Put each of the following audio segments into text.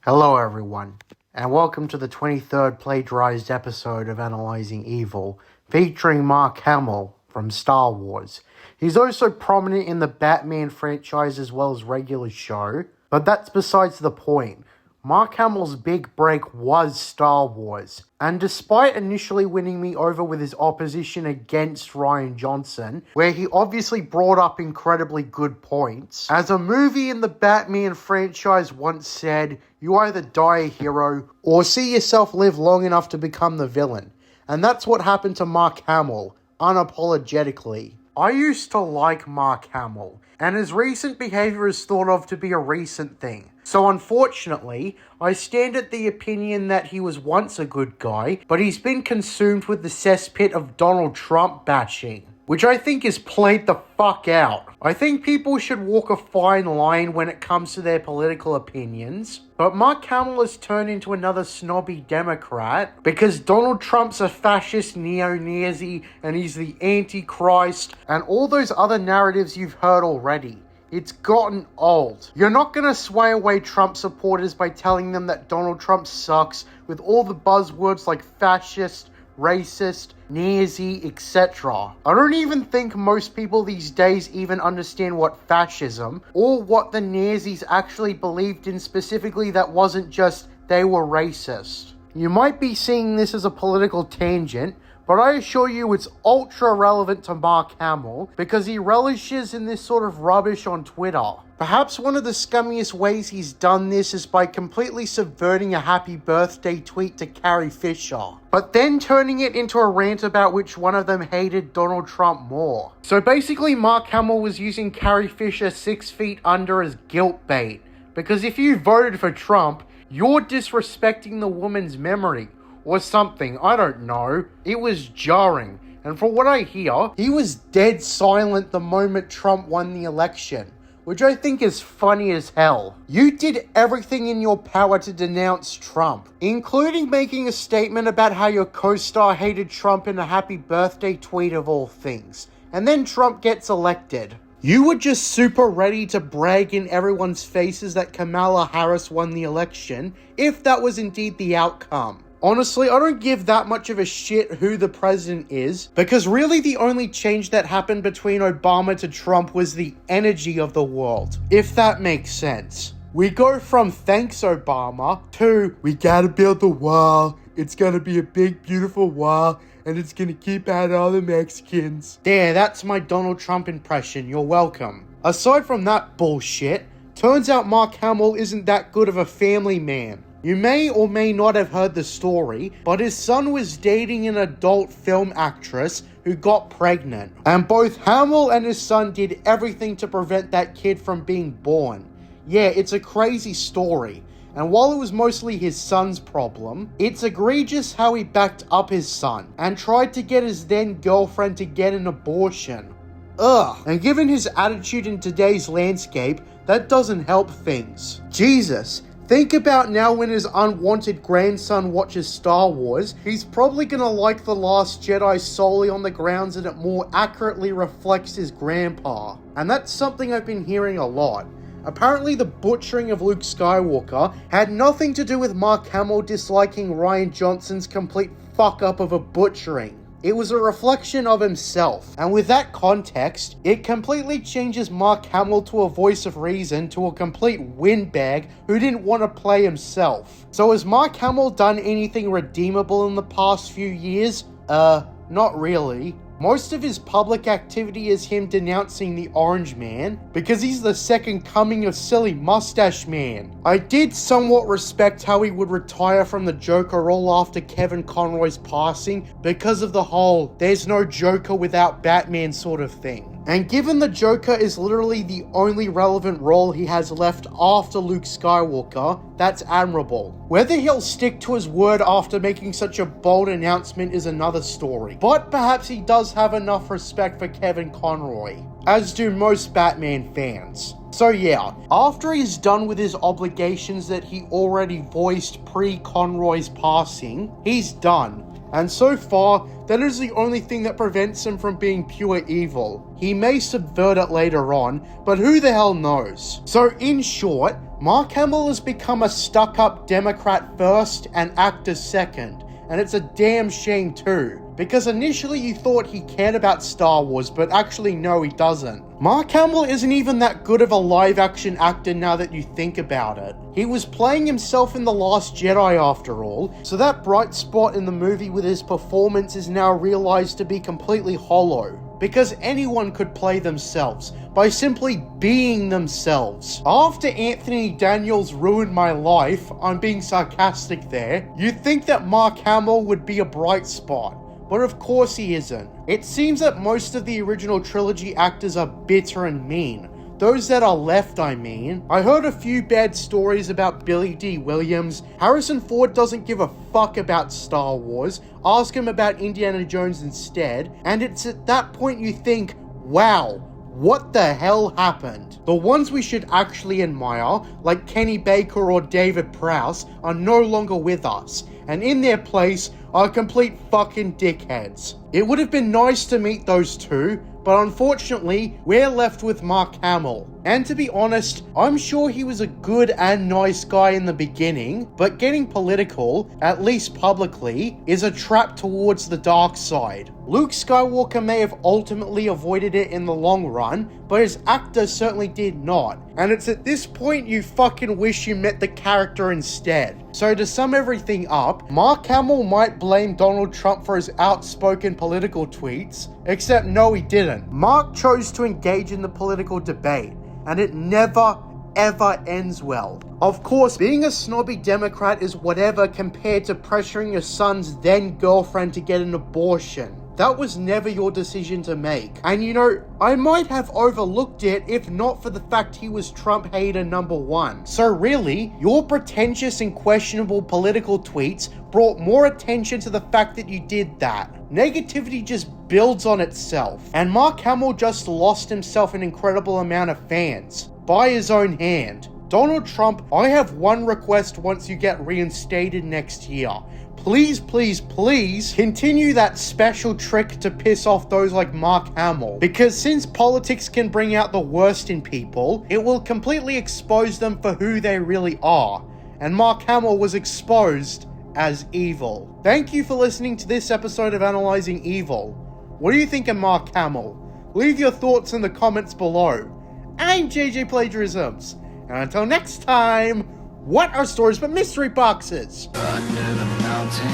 Hello everyone, and welcome to the 23rd plagiarized episode of Analyzing Evil, featuring Mark Hamill from Star Wars. He's also prominent in the Batman franchise as well as regular show, but that's besides the point. Mark Hamill's big break was Star Wars, and despite initially winning me over with his opposition against Rian Johnson, where he obviously brought up incredibly good points, as a movie in the Batman franchise once said, you either die a hero or see yourself live long enough to become the villain. And that's what happened to Mark Hamill, unapologetically. I used to like Mark Hamill, and his recent behavior is thought of to be a recent thing. So unfortunately, I stand at the opinion that he was once a good guy, but he's been consumed with the cesspit of Donald Trump bashing, which I think is played the fuck out. I think people should walk a fine line when it comes to their political opinions, but Mark Hamill has turned into another snobby Democrat because Donald Trump's a fascist neo-Nazi and he's the Antichrist and all those other narratives you've heard already. It's gotten old. You're not going to sway away Trump supporters by telling them that Donald Trump sucks with all the buzzwords like fascist, racist, Nazi, etc. I don't even think most people these days even understand what fascism or what the Nazis actually believed in specifically that wasn't just they were racist. You might be seeing this as a political tangent, but I assure you it's ultra relevant to Mark Hamill because he relishes in this sort of rubbish on Twitter. Perhaps one of the scummiest ways he's done this is by completely subverting a happy birthday tweet to Carrie Fisher, but then turning it into a rant about which one of them hated Donald Trump more. So basically Mark Hamill was using Carrie Fisher 6 feet under as guilt bait, because if you voted for Trump, you're disrespecting the woman's memory. Or something, I don't know. It was jarring, and from what I hear, he was dead silent the moment Trump won the election, which I think is funny as hell. You did everything in your power to denounce Trump, including making a statement about how your co-star hated Trump in a happy birthday tweet of all things, and then Trump gets elected. You were just super ready to brag in everyone's faces that Kamala Harris won the election, if that was indeed the outcome. Honestly, I don't give that much of a shit who the president is, because really the only change that happened between Obama to Trump was the energy of the world, if that makes sense. We go from thanks Obama to we gotta build the wall, it's gonna be a big beautiful wall, and it's gonna keep out all the Mexicans. There, that's my Donald Trump impression, you're welcome. Aside from that bullshit, turns out Mark Hamill isn't that good of a family man. You may or may not have heard the story, but his son was dating an adult film actress who got pregnant. And both Hamill and his son did everything to prevent that kid from being born. Yeah, it's a crazy story. And while it was mostly his son's problem, it's egregious how he backed up his son and tried to get his then girlfriend to get an abortion. Ugh. And given his attitude in today's landscape, that doesn't help things. Jesus. Think about now when his unwanted grandson watches Star Wars, he's probably gonna like The Last Jedi solely on the grounds that it more accurately reflects his grandpa. And that's something I've been hearing a lot. Apparently the butchering of Luke Skywalker had nothing to do with Mark Hamill disliking Rian Johnson's complete fuck up of a butchering. It was a reflection of himself, and with that context, it completely changes Mark Hamill to a voice of reason to a complete windbag who didn't want to play himself. So has Mark Hamill done anything redeemable in the past few years? Not really. Most of his public activity is him denouncing the Orange Man, because he's the second coming of Silly Mustache Man. I did somewhat respect how he would retire from the Joker role after Kevin Conroy's passing, because of the whole there's no Joker without Batman sort of thing. And given the Joker is literally the only relevant role he has left after Luke Skywalker, that's admirable. Whether he'll stick to his word after making such a bold announcement is another story, but perhaps he does have enough respect for Kevin Conroy, as do most Batman fans. So yeah, after he's done with his obligations that he already voiced pre-Conroy's passing, he's done. And so far, that is the only thing that prevents him from being pure evil. He may subvert it later on, but who the hell knows? So in short, Mark Hamill has become a stuck-up Democrat first and actor second, and it's a damn shame too, because initially you thought he cared about Star Wars, but actually no, he doesn't. Mark Hamill isn't even that good of a live-action actor now that you think about it. He was playing himself in The Last Jedi after all, so that bright spot in the movie with his performance is now realized to be completely hollow, because anyone could play themselves by simply being themselves. After Anthony Daniels ruined my life, I'm being sarcastic there, you'd think that Mark Hamill would be a bright spot. But of course he isn't. It seems that most of the original trilogy actors are bitter and mean. Those that are left, I mean. I heard a few bad stories about Billy D. Williams. Harrison Ford doesn't give a fuck about Star Wars. Ask him about Indiana Jones instead. And it's at that point you think, wow, what the hell happened? The ones we should actually admire, like Kenny Baker or David Prowse, are no longer with us, and in their place are complete fucking dickheads. It would have been nice to meet those two, but unfortunately, we're left with Mark Hamill. And to be honest, I'm sure he was a good and nice guy in the beginning, but getting political, at least publicly, is a trap towards the dark side. Luke Skywalker may have ultimately avoided it in the long run, but his actor certainly did not. And it's at this point you fucking wish you met the character instead. So to sum everything up, Mark Hamill might blame Donald Trump for his outspoken political tweets, except no he didn't. Mark chose to engage in the political debate, and it never ever ends well. Of course, being a snobby Democrat is whatever compared to pressuring your son's then girlfriend to get an abortion. That was never your decision to make. And you know, I might have overlooked it if not for the fact he was Trump hater number one. So really, your pretentious and questionable political tweets brought more attention to the fact that you did that. Negativity just builds on itself. And Mark Hamill just lost himself an incredible amount of fans. By his own hand. Donald Trump, I have one request once you get reinstated next year. Please, please, please continue that special trick to piss off those like Mark Hamill. Because since politics can bring out the worst in people, it will completely expose them for who they really are. And Mark Hamill was exposed as evil. Thank you for listening to this episode of Analyzing Evil. What do you think of Mark Hamill? Leave your thoughts in the comments below. I'm JJ Plagiarisms. And until next time, what are stories but mystery boxes? Under the mountain,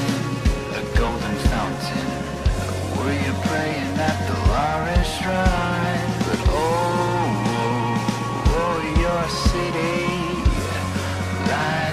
a golden fountain. Were you praying at the Lawrence shrine? But oh, your city, right.